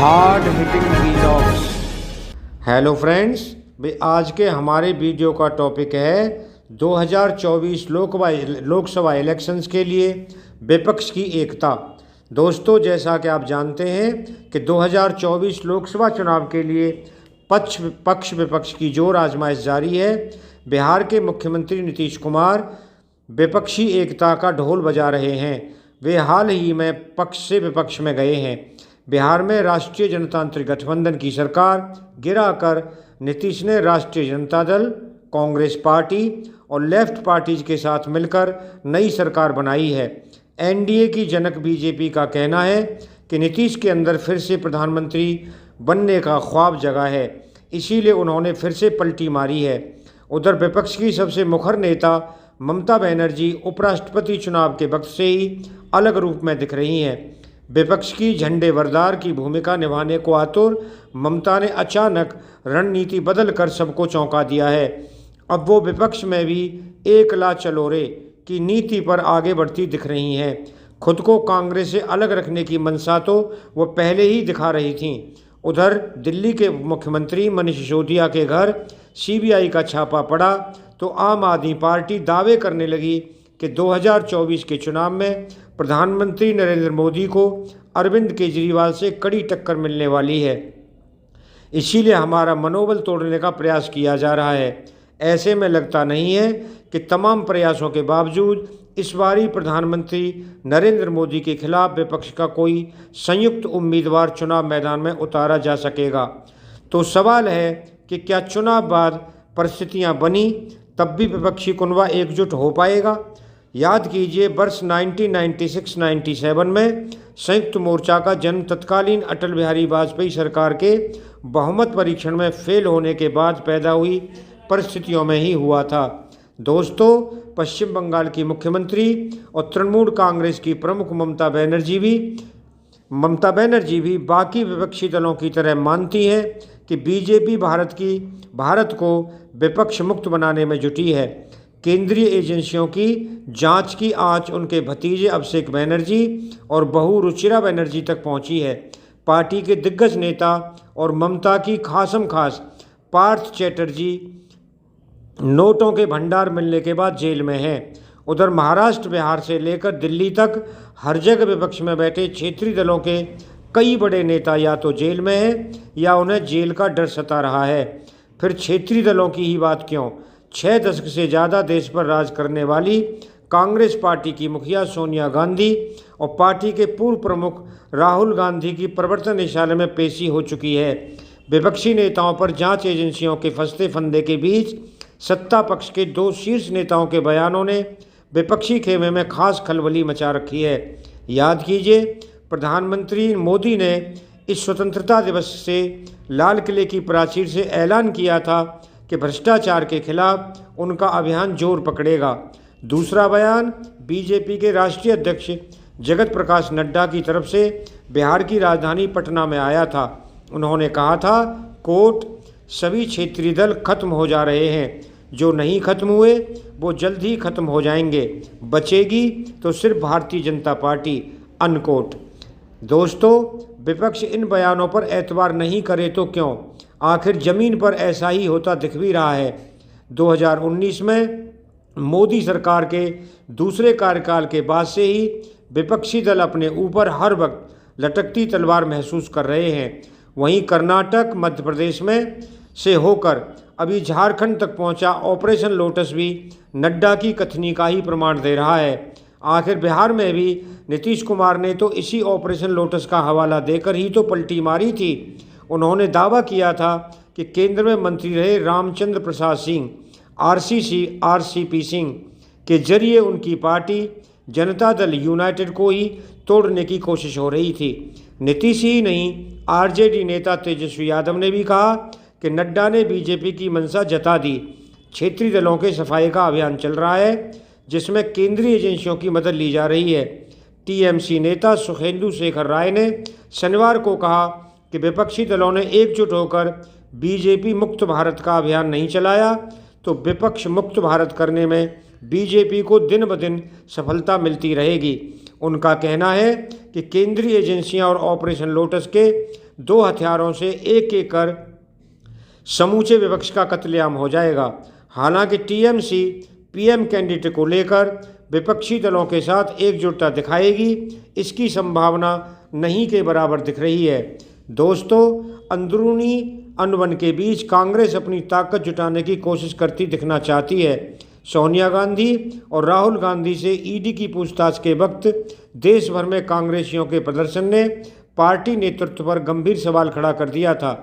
Hard hitting vlogs. Hello friends, आज के हमारे वीडियो का टॉपिक है 2024 लोकसभा इलेक्शंस के लिए विपक्ष की एकता। दोस्तों, जैसा कि आप जानते हैं कि 2024 लोकसभा चुनाव के लिए पक्ष विपक्ष की जोर आजमाइश जारी है। बिहार के मुख्यमंत्री नीतीश कुमार विपक्षी एकता का ढोल बजा रहे हैं। वे हाल ही में पक्ष से विपक्ष में गए हैं। बिहार में राष्ट्रीय जनतांत्रिक गठबंधन की सरकार गिराकर नीतीश ने राष्ट्रीय जनता दल, कांग्रेस पार्टी और लेफ्ट पार्टीज के साथ मिलकर नई सरकार बनाई है। एनडीए की जनक बीजेपी का कहना है कि नीतीश के अंदर फिर से प्रधानमंत्री बनने का ख्वाब जगा है, इसीलिए उन्होंने फिर से पलटी मारी है। उधर विपक्ष की सबसे मुखर नेता ममता बनर्जी उपराष्ट्रपति चुनाव के वक्त से ही अलग रूप में दिख रही हैं। विपक्ष की झंडे बरदार की भूमिका निभाने को आतुर ममता ने अचानक रणनीति बदलकर सबको चौंका दिया है। अब वो विपक्ष में भी एक ला चलो रे की नीति पर आगे बढ़ती दिख रही हैं। खुद को कांग्रेस से अलग रखने की मंशा तो वो पहले ही दिखा रही थीं। उधर दिल्ली के मुख्यमंत्री मनीष सिसोदिया के घर सीबीआई का छापा पड़ा तो आम आदमी पार्टी दावे करने लगी कि 2024 के चुनाव में प्रधानमंत्री नरेंद्र मोदी को अरविंद केजरीवाल से कड़ी टक्कर मिलने वाली है, इसीलिए हमारा मनोबल तोड़ने का प्रयास किया जा रहा है। ऐसे में लगता नहीं है कि तमाम प्रयासों के बावजूद इस बारी प्रधानमंत्री नरेंद्र मोदी के खिलाफ विपक्ष का कोई संयुक्त उम्मीदवार चुनाव मैदान में उतारा जा सकेगा। तो सवाल है कि क्या चुनाव बाद परिस्थितियां बनी तब भी विपक्षी कुनबा एकजुट हो पाएगा? याद कीजिए, वर्ष 1996-97 में संयुक्त मोर्चा का जन्म तत्कालीन अटल बिहारी वाजपेयी सरकार के बहुमत परीक्षण में फेल होने के बाद पैदा हुई परिस्थितियों में ही हुआ था। दोस्तों, पश्चिम बंगाल की मुख्यमंत्री और तृणमूल कांग्रेस की प्रमुख ममता बनर्जी भी बाकी विपक्षी दलों की तरह मानती हैं कि बीजेपी भारत को विपक्ष मुक्त बनाने में जुटी है। केंद्रीय एजेंसियों की जांच की आंच उनके भतीजे अभिषेक बनर्जी और बहू रुचिरा बनर्जी तक पहुंची है। पार्टी के दिग्गज नेता और ममता की खासम खास पार्थ चैटर्जी नोटों के भंडार मिलने के बाद जेल में हैं। उधर महाराष्ट्र, बिहार से लेकर दिल्ली तक हर जगह विपक्ष में बैठे क्षेत्रीय दलों के कई बड़े नेता या तो जेल में हैं या उन्हें जेल का डर सता रहा है। फिर क्षेत्रीय दलों की ही बात क्यों, 6 दशक से ज़्यादा देश पर राज करने वाली कांग्रेस पार्टी की मुखिया सोनिया गांधी और पार्टी के पूर्व प्रमुख राहुल गांधी की प्रवर्तन निदेशालय में पेशी हो चुकी है। विपक्षी नेताओं पर जांच एजेंसियों के फंसते फंदे के बीच सत्ता पक्ष के 2 शीर्ष नेताओं के बयानों ने विपक्षी खेमे में खास खलबली मचा रखी है। याद कीजिए, प्रधानमंत्री मोदी ने इस स्वतंत्रता दिवस से लाल किले की प्राचीर से ऐलान किया था कि भ्रष्टाचार के खिलाफ उनका अभियान जोर पकड़ेगा। दूसरा बयान बीजेपी के राष्ट्रीय अध्यक्ष जगत प्रकाश नड्डा की तरफ से बिहार की राजधानी पटना में आया था। उन्होंने कहा था, कोट, सभी क्षेत्रीय दल खत्म हो जा रहे हैं, जो नहीं खत्म हुए वो जल्द ही खत्म हो जाएंगे, बचेगी तो सिर्फ भारतीय जनता पार्टी, अनकोट। दोस्तों, विपक्ष इन बयानों पर एतबार नहीं करे तो क्यों? आखिर जमीन पर ऐसा ही होता दिख भी रहा है। 2019 में मोदी सरकार के दूसरे कार्यकाल के बाद से ही विपक्षी दल अपने ऊपर हर वक्त लटकती तलवार महसूस कर रहे हैं। वहीं कर्नाटक, मध्य प्रदेश में से होकर अभी झारखंड तक पहुंचा ऑपरेशन लोटस भी नड्डा की कथनी का ही प्रमाण दे रहा है। आखिर बिहार में भी नीतीश कुमार ने तो इसी ऑपरेशन लोटस का हवाला देकर ही तो पलटी मारी थी। उन्होंने दावा किया था कि केंद्र में मंत्री रहे रामचंद्र प्रसाद सिंह आरसीपी सिंह के जरिए उनकी पार्टी जनता दल यूनाइटेड को ही तोड़ने की कोशिश हो रही थी। नीतीश ही नहीं, आरजेडी नेता तेजस्वी यादव ने भी कहा कि नड्डा ने बीजेपी की मंशा जता दी। क्षेत्रीय दलों के सफाई का अभियान चल रहा है, जिसमें केंद्रीय एजेंसियों की मदद ली जा रही है। टीएमसी नेता सुखेंदु शेखर राय ने शनिवार को कहा कि विपक्षी दलों ने एकजुट होकर बीजेपी मुक्त भारत का अभियान नहीं चलाया तो विपक्ष मुक्त भारत करने में बीजेपी को दिन ब दिन सफलता मिलती रहेगी। उनका कहना है कि केंद्रीय एजेंसियां और ऑपरेशन लोटस के दो हथियारों से एक एक कर समूचे विपक्ष का कत्लेआम हो जाएगा। हालांकि टीएमसी पीएम कैंडिडेट को लेकर विपक्षी दलों के साथ एकजुटता दिखाएगी, इसकी संभावना नहीं के बराबर दिख रही है। दोस्तों, अंदरूनी अनबन के बीच कांग्रेस अपनी ताकत जुटाने की कोशिश करती दिखना चाहती है। सोनिया गांधी और राहुल गांधी से ईडी की पूछताछ के वक्त देश भर में कांग्रेसियों के प्रदर्शन ने पार्टी नेतृत्व पर गंभीर सवाल खड़ा कर दिया था।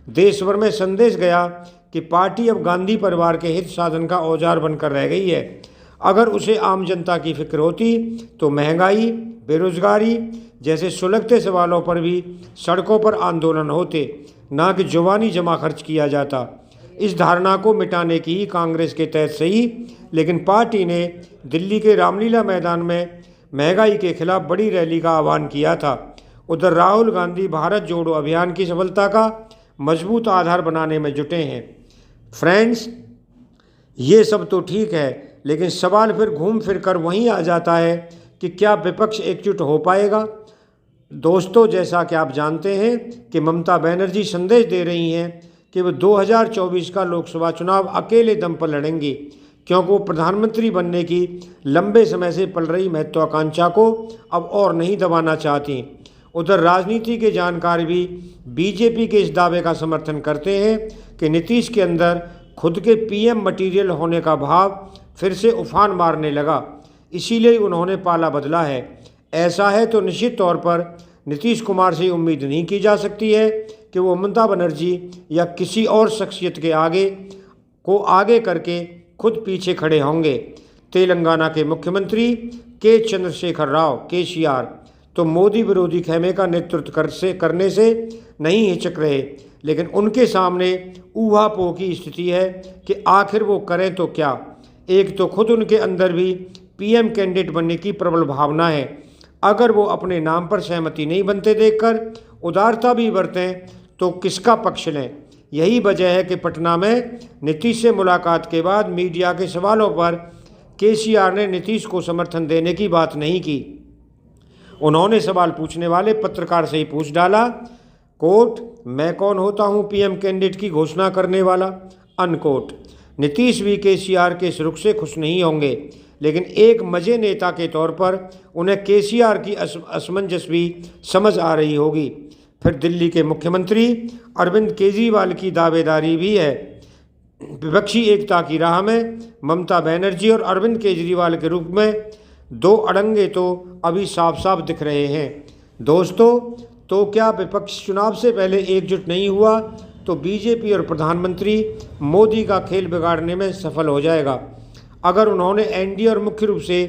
देश भर में संदेश गया कि पार्टी अब गांधी परिवार के हित साधन का औजार बनकर रह गई है। अगर उसे आम जनता की फिक्र होती तो महंगाई, बेरोजगारी जैसे सुलगते सवालों पर भी सड़कों पर आंदोलन होते, ना कि जुबानी जमा खर्च किया जाता। इस धारणा को मिटाने की ही कांग्रेस के तहत सही, लेकिन पार्टी ने दिल्ली के रामलीला मैदान में महंगाई के खिलाफ बड़ी रैली का आह्वान किया था। उधर राहुल गांधी भारत जोड़ो अभियान की सफलता का मजबूत आधार बनाने में जुटे हैं। फ्रेंड्स, ये सब तो ठीक है, लेकिन सवाल फिर घूम फिर कर वहीं आ जाता है कि क्या विपक्ष एकजुट हो पाएगा। दोस्तों, जैसा कि आप जानते हैं कि ममता बनर्जी संदेश दे रही हैं कि वो 2024 का लोकसभा चुनाव अकेले दम पर लड़ेंगी, क्योंकि वो प्रधानमंत्री बनने की लंबे समय से पल रही महत्वाकांक्षा को अब और नहीं दबाना चाहती। उधर राजनीति के जानकार भी बीजेपी के इस दावे का समर्थन करते हैं कि नीतीश के अंदर खुद के पीएम मटीरियल होने का भाव फिर से उफान मारने लगा, इसीलिए उन्होंने पाला बदला है। ऐसा है तो निश्चित तौर पर नीतीश कुमार से उम्मीद नहीं की जा सकती है कि वो ममता बनर्जी या किसी और शख्सियत के आगे करके खुद पीछे खड़े होंगे। तेलंगाना के मुख्यमंत्री के चंद्रशेखर राव केसीआर तो मोदी विरोधी खेमे का नेतृत्व करने से नहीं हिचक रहे, लेकिन उनके सामने ऊहापोह की स्थिति है कि आखिर वो करें तो क्या। एक तो खुद उनके अंदर भी पीएम कैंडिडेट बनने की प्रबल भावना है। अगर वो अपने नाम पर सहमति नहीं बनते देखकर उदारता भी बरतें तो किसका पक्ष लें। यही वजह है कि पटना में नीतीश से मुलाकात के बाद मीडिया के सवालों पर केसीआर ने नीतीश को समर्थन देने की बात नहीं की। उन्होंने सवाल पूछने वाले पत्रकार से ही पूछ डाला, कोट, मैं कौन होता हूं पीएम कैंडिडेट की घोषणा करने वाला, अनकोट। नीतीश भी केसीआर के इस रुख से खुश नहीं होंगे, लेकिन एक मजे नेता के तौर पर उन्हें केसीआर की असमंजस भी समझ आ रही होगी। फिर दिल्ली के मुख्यमंत्री अरविंद केजरीवाल की दावेदारी भी है। विपक्षी एकता की राह में ममता बनर्जी और अरविंद केजरीवाल के रूप में दो अड़ंगे तो अभी साफ साफ दिख रहे हैं। दोस्तों, तो क्या विपक्ष चुनाव से पहले एकजुट नहीं हुआ तो बीजेपी और प्रधानमंत्री मोदी का खेल बिगाड़ने में सफल हो जाएगा। अगर उन्होंने एनडीए और मुख्य रूप से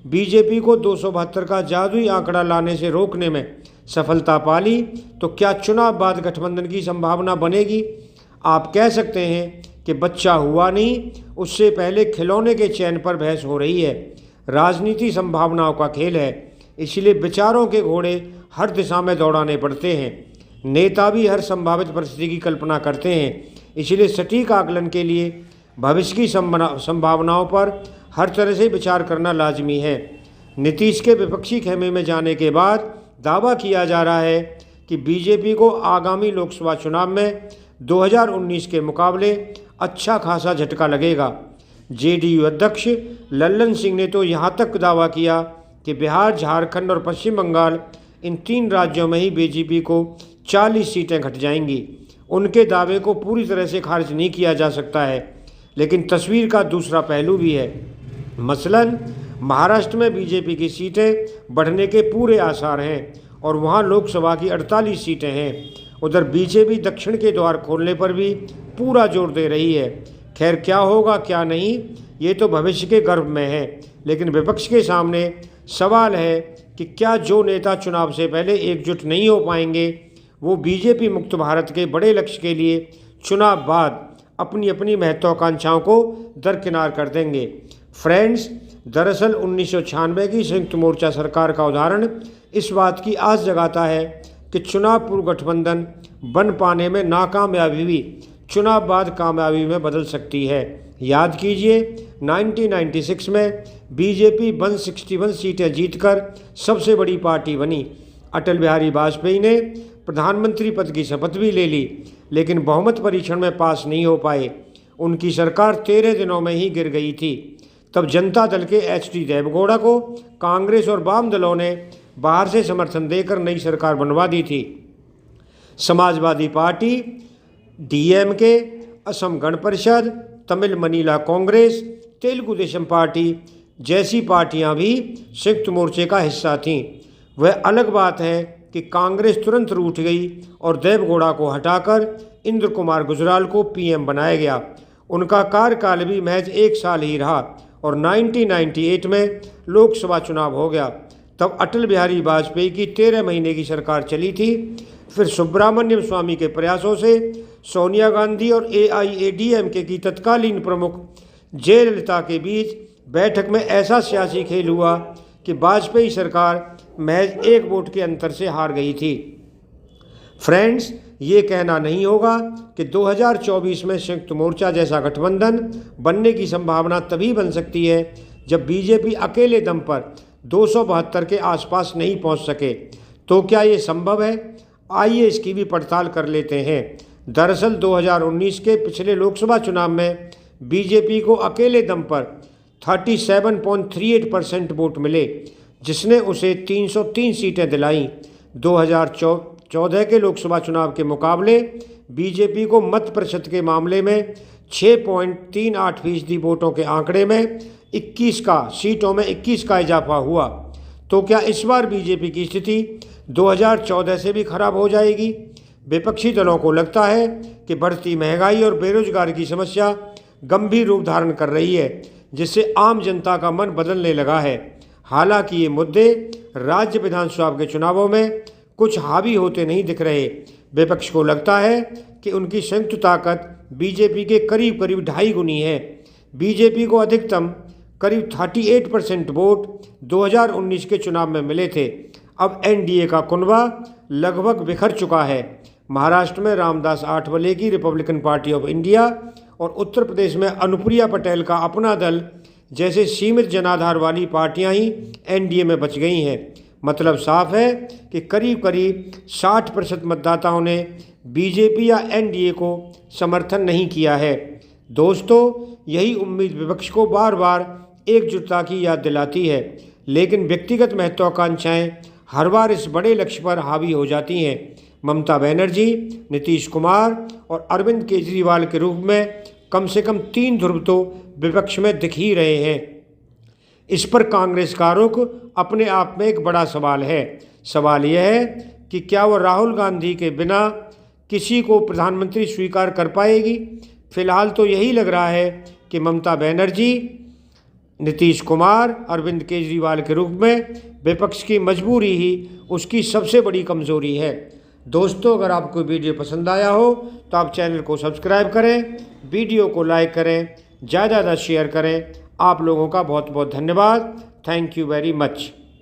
बीजेपी को 272 का जादुई आंकड़ा लाने से रोकने में सफलता पा ली तो क्या चुनाव बाद गठबंधन की संभावना बनेगी। आप कह सकते हैं कि बच्चा हुआ नहीं, उससे पहले खिलौने के चयन पर बहस हो रही है। राजनीति संभावनाओं का खेल है, इसलिए विचारों के घोड़े हर दिशा में दौड़ाने पड़ते हैं। नेता भी हर संभावित परिस्थिति की कल्पना करते हैं, इसलिए सटीक आकलन के लिए भविष्य की संभावनाओं पर हर तरह से विचार करना लाजमी है। नीतीश के विपक्षी खेमे में जाने के बाद दावा किया जा रहा है कि बीजेपी को आगामी लोकसभा चुनाव में 2019 के मुकाबले अच्छा खासा झटका लगेगा। जेडीयू अध्यक्ष लल्लन सिंह ने तो यहाँ तक दावा किया कि बिहार, झारखंड और पश्चिम बंगाल इन 3 राज्यों में ही बीजेपी को 40 सीटें घट जाएंगी। उनके दावे को पूरी तरह से खारिज नहीं किया जा सकता है, लेकिन तस्वीर का दूसरा पहलू भी है। मसलन महाराष्ट्र में बीजेपी की सीटें बढ़ने के पूरे आसार हैं और वहां लोकसभा की 48 सीटें हैं। उधर बीजेपी दक्षिण के द्वार खोलने पर भी पूरा जोर दे रही है। खैर, क्या होगा क्या नहीं ये तो भविष्य के गर्भ में है, लेकिन विपक्ष के सामने सवाल है कि क्या जो नेता चुनाव से पहले एकजुट नहीं हो पाएंगे वो बीजेपी मुक्त भारत के बड़े लक्ष्य के लिए चुनाव बाद अपनी अपनी महत्वाकांक्षाओं को दरकिनार कर देंगे। फ्रेंड्स, दरअसल 1996 की संयुक्त मोर्चा सरकार का उदाहरण इस बात की आस जगाता है कि चुनाव पूर्व गठबंधन बन पाने में नाकामयाबी भी चुनाव बाद कामयाबी में बदल सकती है। याद कीजिए, 1996 में बीजेपी 161 सीटें जीतकर सबसे बड़ी पार्टी बनी। अटल बिहारी वाजपेयी ने प्रधानमंत्री पद की शपथ भी ले ली, लेकिन बहुमत परीक्षण में पास नहीं हो पाए। उनकी सरकार 13 दिनों में ही गिर गई थी। तब जनता दल के एच.डी. देवेगौड़ा को कांग्रेस और वाम दलों ने बाहर से समर्थन देकर नई सरकार बनवा दी थी। Samajwadi party, DMK, Assam Gana Parishad, Tamil Manila Congress, Telugu Desam party जैसी पार्टियां भी संयुक्त मोर्चे का हिस्सा थीं। वह अलग बात है कि कांग्रेस तुरंत रूठ गई और देवेगौड़ा को हटाकर इंद्र कुमार गुजराल को पीएम बनाया गया। उनका कार्यकाल भी महज 1 साल ही रहा और 1998 में लोकसभा चुनाव हो गया। तब अटल बिहारी वाजपेयी की 13 महीने की सरकार चली थी। फिर सुब्रमण्यम स्वामी के प्रयासों से सोनिया गांधी और एआईएडीएमके की तत्कालीन प्रमुख जयललिता के बीच बैठक में ऐसा सियासी खेल हुआ कि वाजपेयी सरकार महज 1 वोट के अंतर से हार गई थी। फ्रेंड्स, ये कहना नहीं होगा कि 2024 में संयुक्त मोर्चा जैसा गठबंधन बनने की संभावना तभी बन सकती है जब बीजेपी अकेले दम पर 272 के आसपास नहीं पहुंच सके। तो क्या ये संभव है? आइए इसकी भी पड़ताल कर लेते हैं। दरअसल 2019 के पिछले लोकसभा चुनाव में बीजेपी को अकेले दम पर 37.38% वोट मिले, जिसने उसे 303 सीटें दिलाईं। 2014 के लोकसभा चुनाव के मुकाबले बीजेपी को मत प्रतिशत के मामले में 6.38% वोटों के आंकड़े में 21 सीटों में 21 का इजाफा हुआ। तो क्या इस बार बीजेपी की स्थिति 2014 से भी खराब हो जाएगी? विपक्षी दलों को लगता है कि बढ़ती महंगाई और बेरोजगारी की समस्या गंभीर रूप धारण कर रही है, जिससे आम जनता का मन बदलने लगा है। हालांकि ये मुद्दे राज्य विधानसभा के चुनावों में कुछ हावी होते नहीं दिख रहे। विपक्ष को लगता है कि उनकी संयुक्त ताकत बीजेपी के करीब करीब 2.5 गुनी है। बीजेपी को अधिकतम करीब 38% वोट 2019 के चुनाव में मिले थे। अब एनडीए का कुनबा लगभग बिखर चुका है। महाराष्ट्र में रामदास आठवले की रिपब्लिकन पार्टी ऑफ इंडिया और उत्तर प्रदेश में अनुप्रिया पटेल का अपना दल जैसे सीमित जनाधार वाली पार्टियां ही एनडीए में बच गई हैं। मतलब साफ है कि करीब करीब 60% मतदाताओं ने बीजेपी या एनडीए को समर्थन नहीं किया है। दोस्तों, यही उम्मीद विपक्ष को बार बार एकजुटता की याद दिलाती है, लेकिन व्यक्तिगत महत्वाकांक्षाएं हर बार इस बड़े लक्ष्य पर हावी हो जाती हैं। ममता बनर्जी, नीतीश कुमार और अरविंद केजरीवाल के रूप में कम से कम 3 ध्रुव तो विपक्ष में दिख ही रहे हैं। इस पर कांग्रेस का रुख अपने आप में एक बड़ा सवाल है। सवाल यह है कि क्या वह राहुल गांधी के बिना किसी को प्रधानमंत्री स्वीकार कर पाएगी? फिलहाल तो यही लग रहा है कि ममता बनर्जी, नीतीश कुमार, अरविंद केजरीवाल के रूप में विपक्ष की मजबूरी ही उसकी सबसे बड़ी कमजोरी है। दोस्तों, अगर आपको वीडियो पसंद आया हो तो आप चैनल को सब्सक्राइब करें, वीडियो को लाइक करें, ज़्यादा शेयर करें। आप लोगों का बहुत बहुत धन्यवाद। Thank you very much.